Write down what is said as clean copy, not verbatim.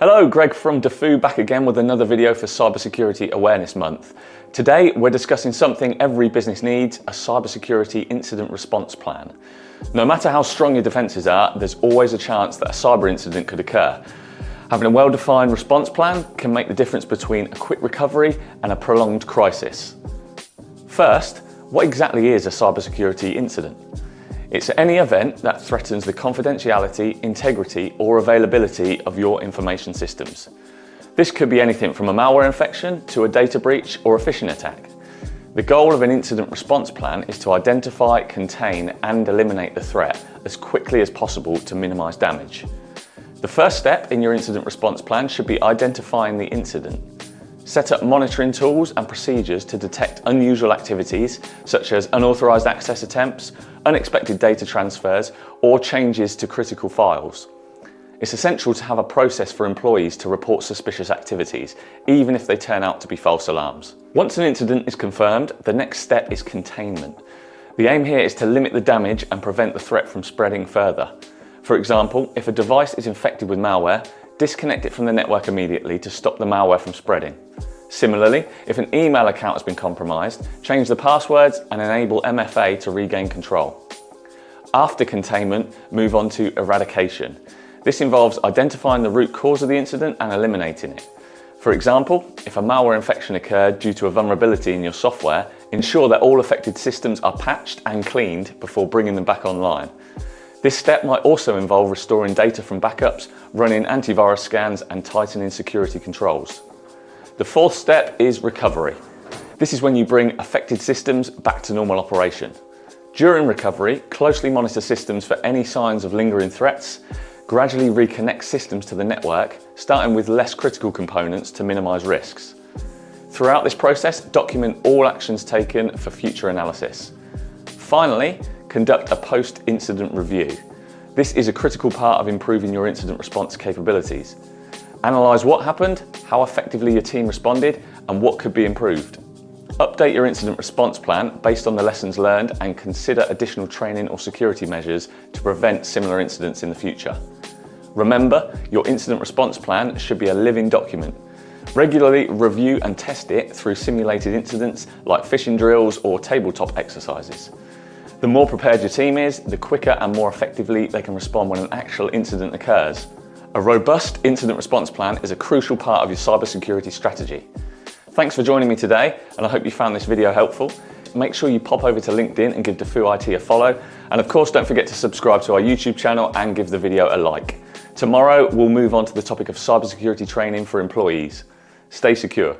Hello, Greg from DeFu back again with another video for Cybersecurity Awareness Month. Today we're discussing something every business needs, a cybersecurity incident response plan. No matter how strong your defences are, there's always a chance that a cyber incident could occur. Having a well-defined response plan can make the difference between a quick recovery and a prolonged crisis. First, what exactly is a cybersecurity incident? It's any event that threatens the confidentiality, integrity, or availability of your information systems. This could be anything from a malware infection to a data breach or a phishing attack. The goal of an incident response plan is to identify, contain, and eliminate the threat as quickly as possible to minimize damage. The first step in your incident response plan should be identifying the incident. Set up monitoring tools and procedures to detect unusual activities such as unauthorized access attempts, unexpected data transfers, or changes to critical files. It's essential to have a process for employees to report suspicious activities, even if they turn out to be false alarms. Once an incident is confirmed, the next step is containment. The aim here is to limit the damage and prevent the threat from spreading further. For example, if a device is infected with malware, disconnect it from the network immediately to stop the malware from spreading. Similarly, if an email account has been compromised, change the passwords and enable MFA to regain control. After containment, move on to eradication. This involves identifying the root cause of the incident and eliminating it. For example, if a malware infection occurred due to a vulnerability in your software, ensure that all affected systems are patched and cleaned before bringing them back online. This step might also involve restoring data from backups, running antivirus scans, and tightening security controls. The fourth step is recovery. This is when you bring affected systems back to normal operation. During recovery, closely monitor systems for any signs of lingering threats, gradually reconnect systems to the network, starting with less critical components to minimize risks. Throughout this process, document all actions taken for future analysis. Finally, conduct a post-incident review. This is a critical part of improving your incident response capabilities. Analyze what happened, how effectively your team responded, and what could be improved. Update your incident response plan based on the lessons learned and consider additional training or security measures to prevent similar incidents in the future. Remember, your incident response plan should be a living document. Regularly review and test it through simulated incidents like phishing drills or tabletop exercises. The more prepared your team is, the quicker and more effectively they can respond when an actual incident occurs. A robust incident response plan is a crucial part of your cybersecurity strategy. Thanks for joining me today, and I hope you found this video helpful. Make sure you pop over to LinkedIn and give DeFu IT a follow. And of course, don't forget to subscribe to our YouTube channel and give the video a like. Tomorrow, we'll move on to the topic of cybersecurity training for employees. Stay secure.